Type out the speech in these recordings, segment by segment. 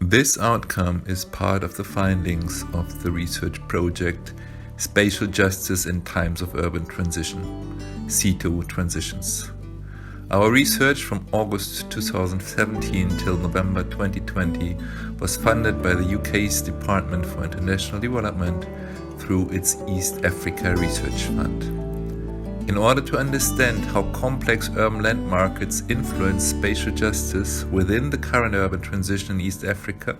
This outcome is part of the findings of the research project Spatial Justice in Times of Urban Transition, SITO Transitions. Our research from August 2017 till November 2020 was funded by the UK's Department for International Development through its East Africa Research Fund. In order to understand how complex urban land markets influence spatial justice within the current urban transition in East Africa,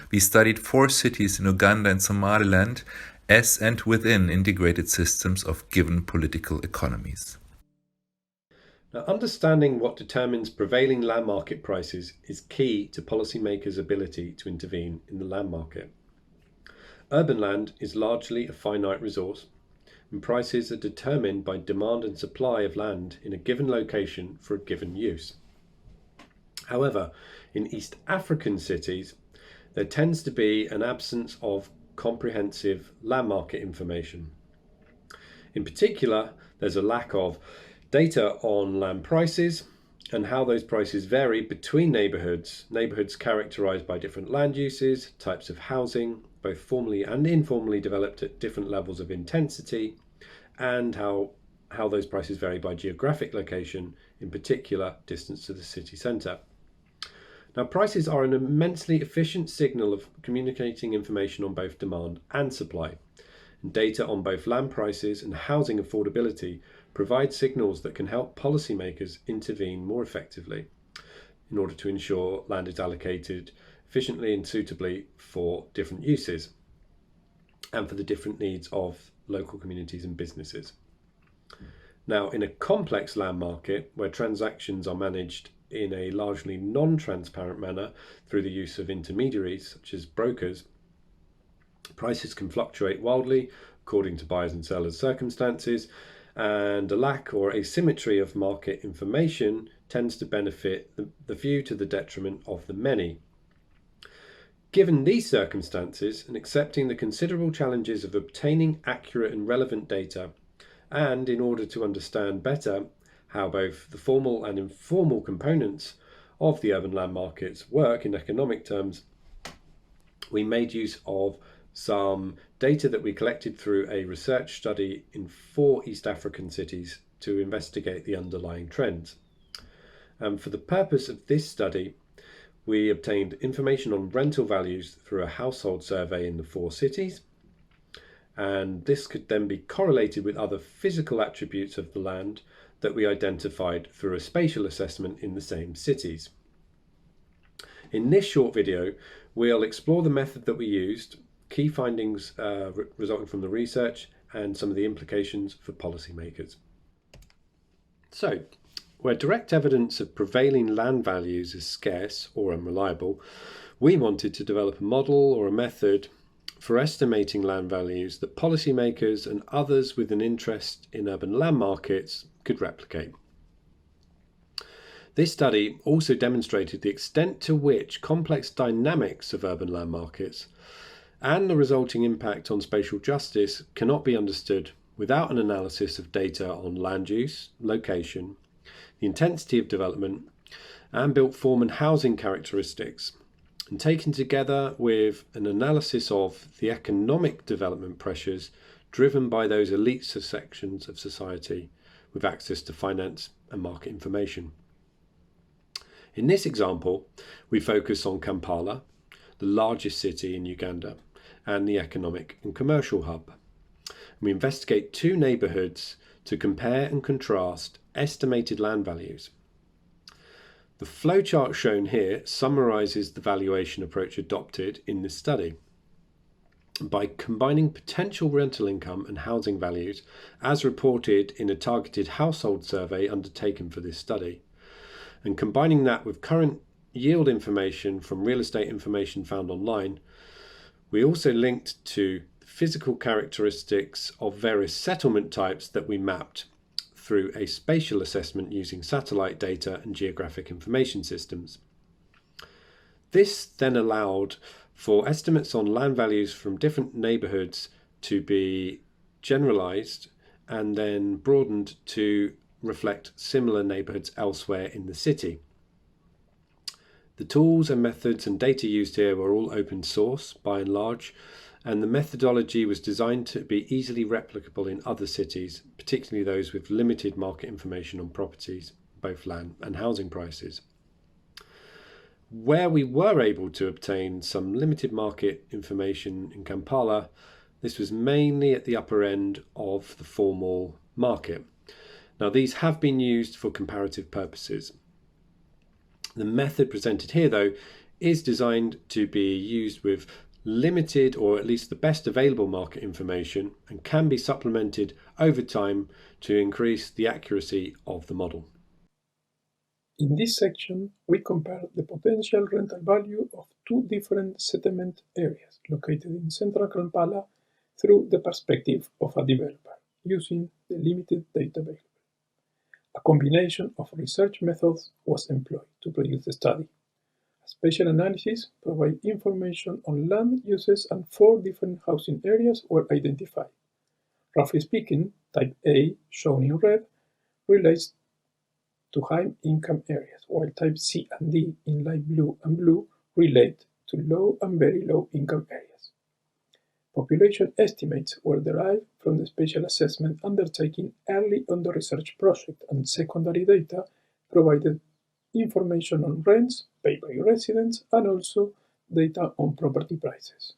we studied 4 cities in Uganda and Somaliland as and within integrated systems of given political economies. Now, understanding what determines prevailing land market prices is key to policymakers' ability to intervene in the land market. Urban land is largely a finite resource, and prices are determined by demand and supply of land in a given location for a given use. However, in East African cities, there tends to be an absence of comprehensive land market information. In particular, there's a lack of data on land prices and how those prices vary between neighbourhoods characterised by different land uses, types of housing, both formally and informally developed at different levels of intensity, and how those prices vary by geographic location, in particular distance to the city centre. Now, prices are an immensely efficient signal of communicating information on both demand and supply. And data on both land prices and housing affordability provide signals that can help policymakers intervene more effectively in order to ensure land is allocated efficiently and suitably for different uses and for the different needs of local communities and businesses. Now, in a complex land market where transactions are managed in a largely non-transparent manner through the use of intermediaries such as brokers, prices can fluctuate wildly according to buyers and sellers' circumstances, and a lack or asymmetry of market information tends to benefit the few to the detriment of the many. Given these circumstances, and accepting the considerable challenges of obtaining accurate and relevant data, and in order to understand better how both the formal and informal components of the urban land markets work in economic terms, we made use of some data that we collected through a research study in 4 East African cities to investigate the underlying trends. For the purpose of this study, we obtained information on rental values through a household survey in the 4 cities, and this could then be correlated with other physical attributes of the land that we identified through a spatial assessment in the same cities. In this short video, we'll explore the method that we used, key findings resulting from the research, and some of the implications for policymakers. So, where direct evidence of prevailing land values is scarce or unreliable, we wanted to develop a model or a method for estimating land values that policymakers and others with an interest in urban land markets could replicate. This study also demonstrated the extent to which complex dynamics of urban land markets and the resulting impact on spatial justice cannot be understood without an analysis of data on land use, location, the intensity of development, and built form and housing characteristics, and taken together with an analysis of the economic development pressures driven by those elite sections of society with access to finance and market information. In this example, we focus on Kampala, the largest city in Uganda, and the economic and commercial hub. We investigate 2 neighbourhoods to compare and contrast estimated land values. The flowchart shown here summarises the valuation approach adopted in this study. By combining potential rental income and housing values as reported in a targeted household survey undertaken for this study, and combining that with current yield information from real estate information found online, we also linked to physical characteristics of various settlement types that we mapped through a spatial assessment using satellite data and geographic information systems. This then allowed for estimates on land values from different neighbourhoods to be generalised and then broadened to reflect similar neighbourhoods elsewhere in the city. The tools and methods and data used here were all open source by and large, and the methodology was designed to be easily replicable in other cities, particularly those with limited market information on properties, both land and housing prices. Where we were able to obtain some limited market information in Kampala, this was mainly at the upper end of the formal market. Now, these have been used for comparative purposes. The method presented here, though, is designed to be used with limited or at least the best available market information and can be supplemented over time to increase the accuracy of the model. In this section, we compare the potential rental value of two different settlement areas located in central Kampala through the perspective of a developer, using the limited data available. A combination of research methods was employed to produce the study. A spatial analysis provided information on land uses and 4 different housing areas were identified. Roughly speaking, type A, shown in red, relates to high-income areas, while type C and D, in light blue and blue, relate to low and very low-income areas. Population estimates were derived from the spatial assessment undertaken early on the research project, and secondary data provided information on rents paid by residents and also data on property prices.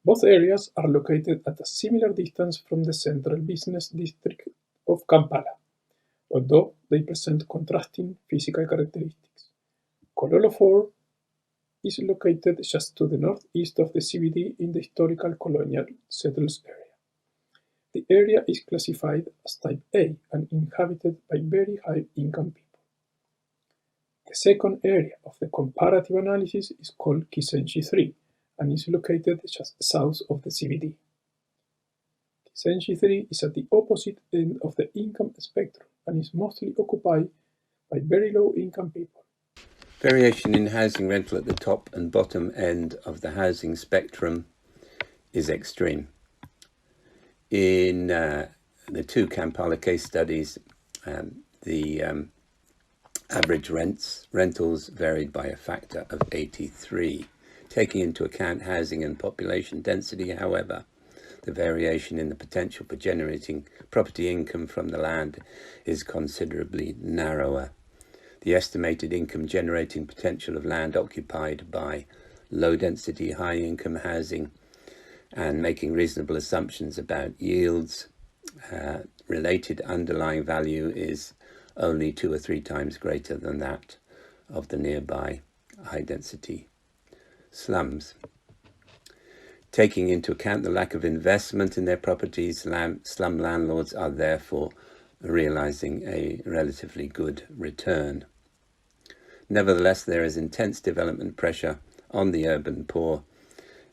Both areas are located at a similar distance from the central business district of Kampala, although they present contrasting physical characteristics. Kololo 4 is located just to the northeast of the CBD in the historical colonial settled area. The area is classified as type A and inhabited by very high-income people. The second area of the comparative analysis is called Kisenji 3 and is located just south of the CBD. Kisenji 3 is at the opposite end of the income spectrum and is mostly occupied by very low-income people. Variation in housing rental at the top and bottom end of the housing spectrum is extreme. In the 2 Kampala case studies, the average rentals varied by a factor of 83. Taking into account housing and population density, however, the variation in the potential for generating property income from the land is considerably narrower. The estimated income generating potential of land occupied by low density, high income housing, and making reasonable assumptions about yields, related underlying value is only 2 or 3 times greater than that of the nearby high density slums. Taking into account the lack of investment in their properties, slum landlords are therefore realizing a relatively good return. Nevertheless, there is intense development pressure on the urban poor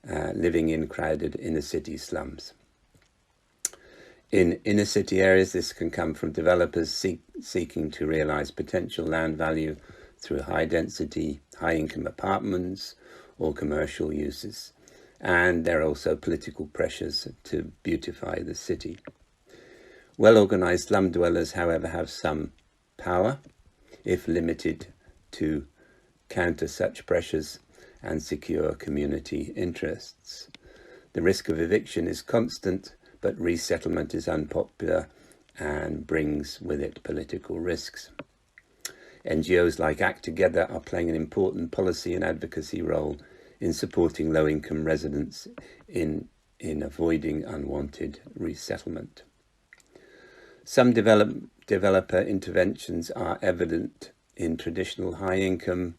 living in crowded inner city slums. In inner city areas, this can come from developers seeking to realize potential land value through high density, high income apartments or commercial uses. And there are also political pressures to beautify the city. Well-organized slum dwellers, however, have some power, if limited, to counter such pressures and secure community interests. The risk of eviction is constant, but resettlement is unpopular and brings with it political risks. NGOs like Act Together are playing an important policy and advocacy role in supporting low-income residents in avoiding unwanted resettlement. Some developer interventions are evident in traditional high-income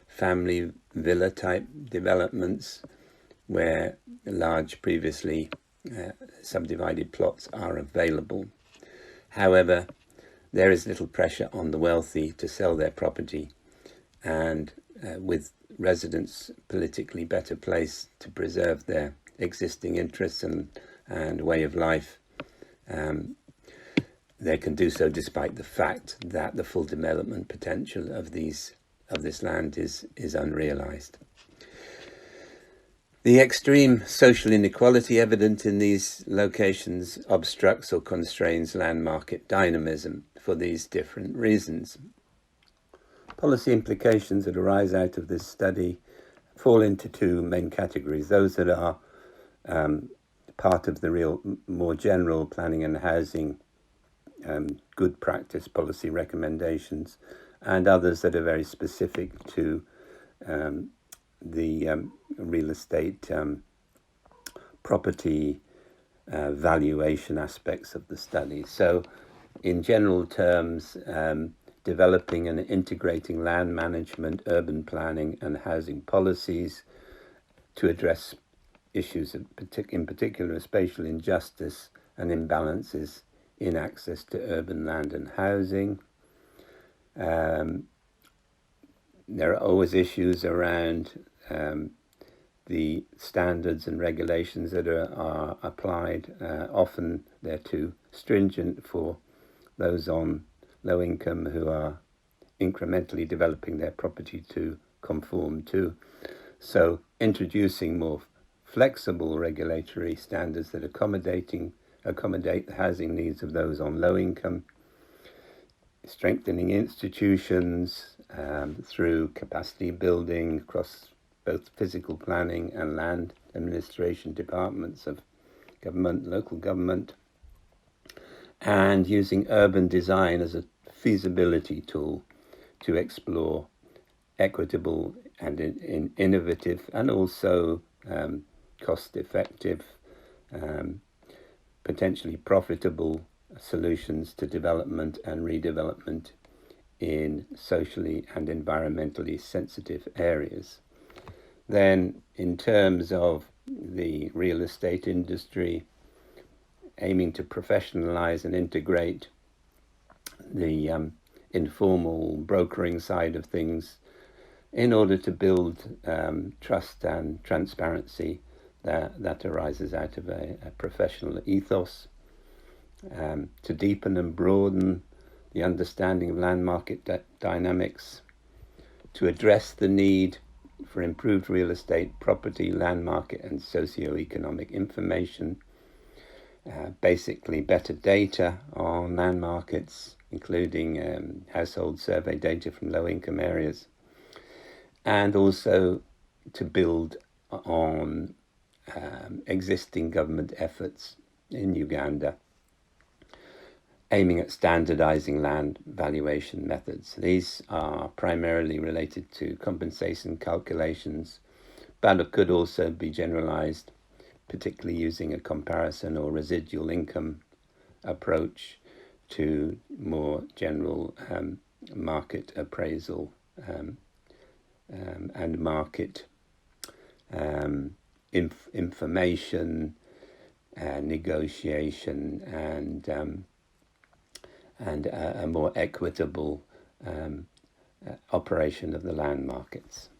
family villa-type developments where large previously subdivided plots are available. However, there is little pressure on the wealthy to sell their property, and with residents politically better placed to preserve their existing interests and way of life, they can do so despite the fact that the full development potential of this land is unrealized. The extreme social inequality evident in these locations obstructs or constrains land market dynamism for these different reasons. policy implications that arise out of this study fall into two main categories: those that are part of the real, more general planning and housing good practice policy recommendations, and others that are very specific to the real estate property valuation aspects of the study. So in general terms, developing and integrating land management, urban planning and housing policies to address issues in particular spatial injustice and imbalances in access to urban land and housing. There are always issues around the standards and regulations that are applied. Often they're too stringent for those on low income who are incrementally developing their property to conform to. So introducing more flexible regulatory standards that accommodate the housing needs of those on low income, strengthening institutions through capacity building across both physical planning and land administration departments of government, local government, and using urban design as a feasibility tool to explore equitable and innovative and also cost-effective, potentially profitable solutions to development and redevelopment in socially and environmentally sensitive areas. Then, in terms of the real estate industry, aiming to professionalize and integrate the informal brokering side of things in order to build trust and transparency that arises out of a professional ethos, to deepen and broaden the understanding of land market dynamics, to address the need for improved real estate, property, land market and socio-economic information, basically better data on land markets, including household survey data from low-income areas, and also to build on existing government efforts in Uganda, aiming at standardizing land valuation methods. These are primarily related to compensation calculations, but it could also be generalized, particularly using a comparison or residual income approach to more general market appraisal and market information, negotiation, and a more equitable operation of the land markets.